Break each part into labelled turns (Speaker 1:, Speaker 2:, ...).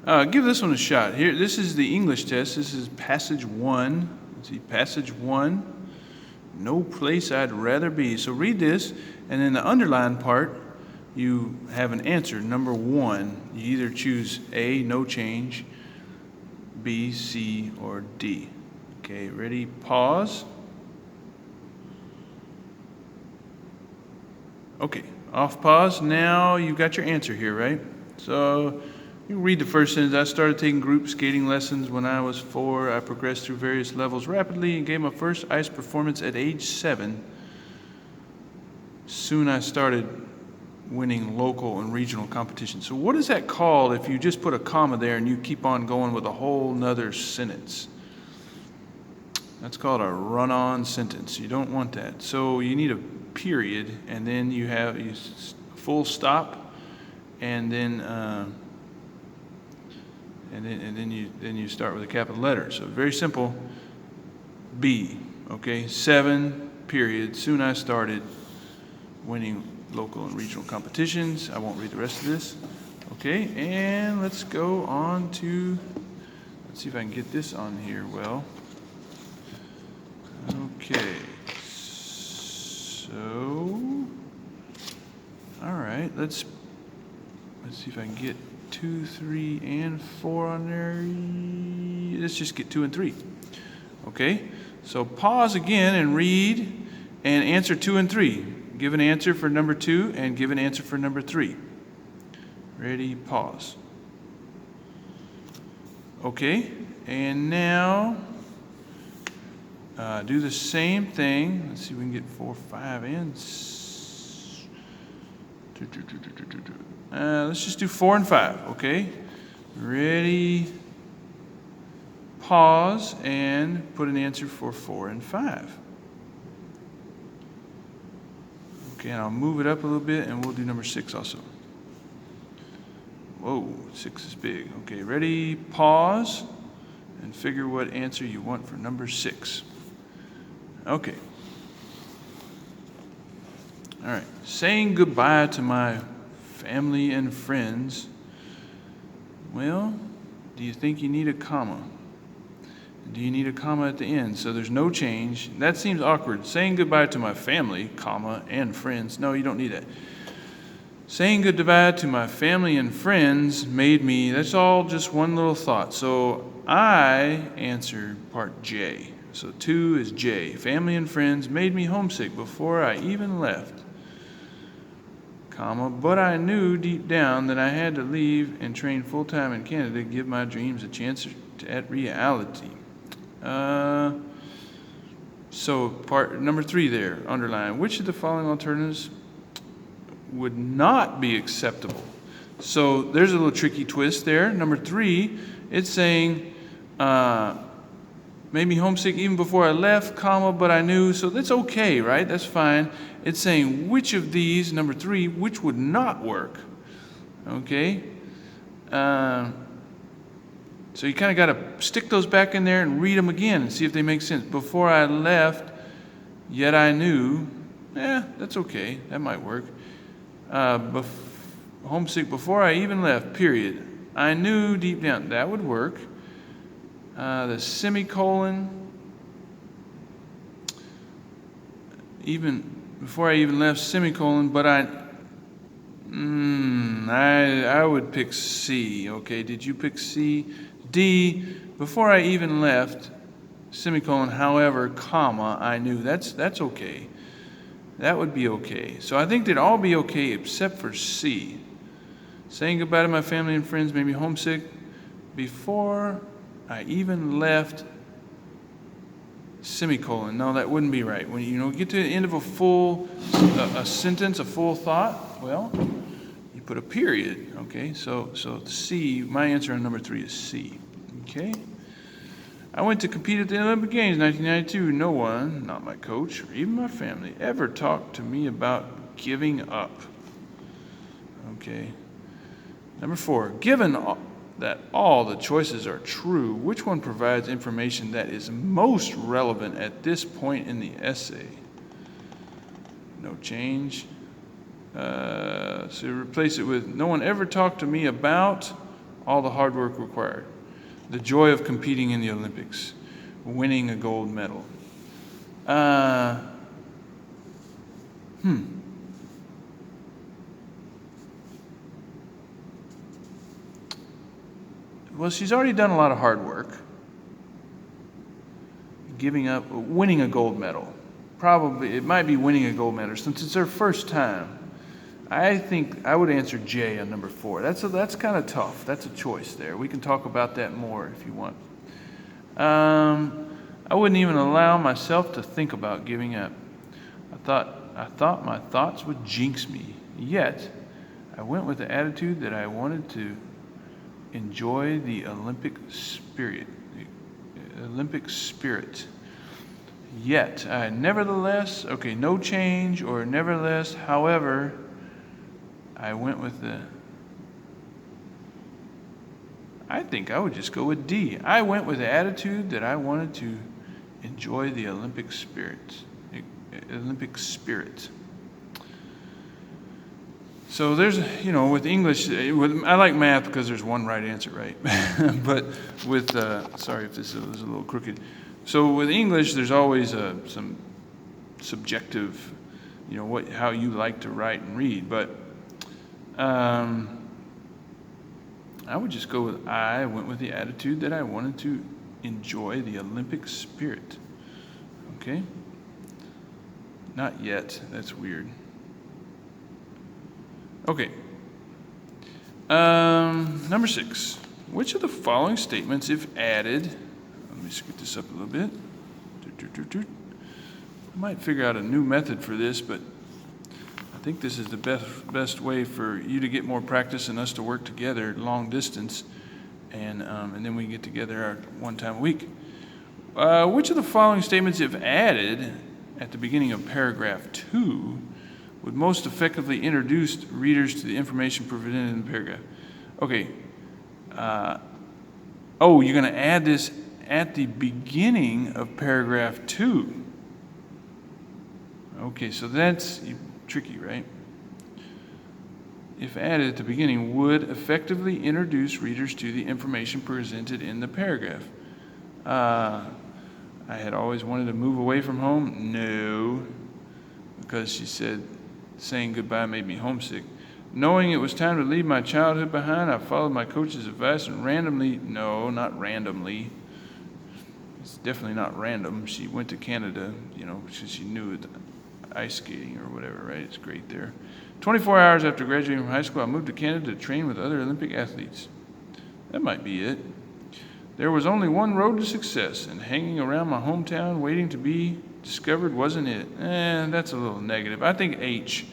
Speaker 1: Give this one a shot. Here, this is the English test. This is passage 1. Let's see, passage 1. No place I'd rather be. So read this, and in the underlined part, you have an answer. Number 1. You either choose A, no change, B, C, or D. Okay, ready? Pause. Okay, off pause. Now you've got your answer here, right? So you read the first sentence. I started taking group skating lessons when I was 4. I progressed through various levels rapidly and gave my first ice performance at age 7. Soon I started winning local and regional competitions. So what is that called if you just put a comma there and you keep on going with a whole nother sentence? That's called a run-on sentence. You don't want that. So you need a period, and then you have a full stop, and then you start with a capital letter. So very simple. B. Okay. 7. Period. Soon I started winning local and regional competitions. I won't read the rest of this. Okay. And let's go on to. Let's see if I can get this on here. Well. Okay. So, all right, let's see if I can get 2, 3, and 4 on there. Let's just get 2 and 3. Okay, so pause again and read and answer 2 and 3. Give an answer for number 2 and give an answer for number 3. Ready, pause. Okay, and now do the same thing. Let's see if we can get 4, 5, and let's just do 4 and 5, okay? Ready, pause, and put an answer for 4 and 5. Okay, and I'll move it up a little bit, and we'll do number 6 also. Whoa, 6 is big. Okay, ready, pause, and figure what answer you want for number 6. Okay. All right. Saying goodbye to my family and friends. Well, do you think you need a comma? Do you need a comma at the end? So there's no change. That seems awkward. Saying goodbye to my family, comma, and friends. No, you don't need that. Saying goodbye to my family and friends made me, that's all just one little thought. So I answered part J. So 2 is J. Family and friends made me homesick before I even left, comma, but I knew deep down that I had to leave and train full-time in Canada to give my dreams a chance at reality. So part number 3 there, underline. Which of the following alternatives would not be acceptable? So there's a little tricky twist there. Number 3, it's saying, made me homesick even before I left, comma, but I knew, so that's okay, right? That's fine. It's saying which of these, number 3, which would not work, okay? So you kind of got to stick those back in there and read them again and see if they make sense. Before I left, yet I knew, that's okay, that might work. Homesick before I even left, period. I knew deep down, that would work. The semicolon, even before I even left, semicolon, but I would pick C. Okay, did you pick C? D, before I even left, semicolon, however, comma, I knew. That's okay. That would be okay. So I think they'd all be okay except for C. Saying goodbye to my family and friends made me homesick before I even left, semicolon. No, that wouldn't be right. When you get to the end of a full a sentence, a full thought, well, you put a period. Okay, so C. My answer on number 3 is C. Okay. I went to compete at the Olympic Games in 1992. No one, not my coach or even my family, ever talked to me about giving up. Okay. Number 4. Given that all the choices are true, which one provides information that is most relevant at this point in the essay? No change. So replace it with, no one ever talked to me about, all the hard work required, the joy of competing in the Olympics, winning a gold medal. Well, she's already done a lot of hard work. Winning a gold medal. Probably, it might be winning a gold medal since it's her first time. I think I would answer J on number 4. That's kind of tough. That's a choice there. We can talk about that more if you want. I wouldn't even allow myself to think about giving up. I thought my thoughts would jinx me. Yet, I went with the attitude that I wanted to enjoy the Olympic spirit. Yet, nevertheless, no change or nevertheless, however, I went with I think I would just go with D. I went with the attitude that I wanted to enjoy the Olympic spirit. So there's, with English, I like math because there's one right answer, right? But with, sorry if this was a little crooked. So with English, there's always some subjective, how you like to write and read. But I would just go with I went with the attitude that I wanted to enjoy the Olympic spirit. Okay? Not yet. That's weird. Okay. Number 6. Which of the following statements, if added, let me scoot this up a little bit. I might figure out a new method for this, but I think this is the best way for you to get more practice and us to work together long distance, and then we can get together one time a week. Which of the following statements, if added at the beginning of paragraph 2, would most effectively introduce readers to the information presented in the paragraph? Okay. You're going to add this at the beginning of paragraph 2. Okay, so that's tricky, right? If added at the beginning, would effectively introduce readers to the information presented in the paragraph. I had always wanted to move away from home. No, because she said saying goodbye made me homesick. Knowing it was time to leave my childhood behind, I followed my coach's advice and not randomly. It's definitely not random. She went to Canada, because she knew it, ice skating or whatever, right? It's great there. 24 hours after graduating from high school, I moved to Canada to train with other Olympic athletes. That might be it. There was only one road to success, and hanging around my hometown waiting to be discovered wasn't it. That's a little negative. I think H.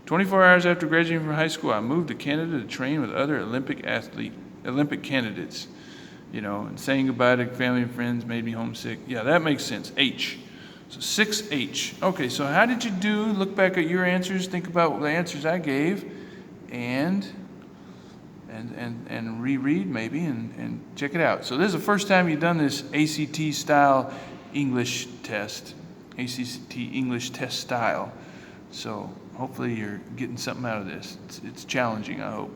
Speaker 1: 24 hours after graduating from high school, I moved to Canada to train with other Olympic candidates. And saying goodbye to family and friends made me homesick. Yeah, that makes sense. H. So 6H. Okay, so how did you do? Look back at your answers, think about the answers I gave, and reread maybe and check it out. So this is the first time you've done this ACT style English test. ACT English test style. So hopefully you're getting something out of this. It's challenging, I hope.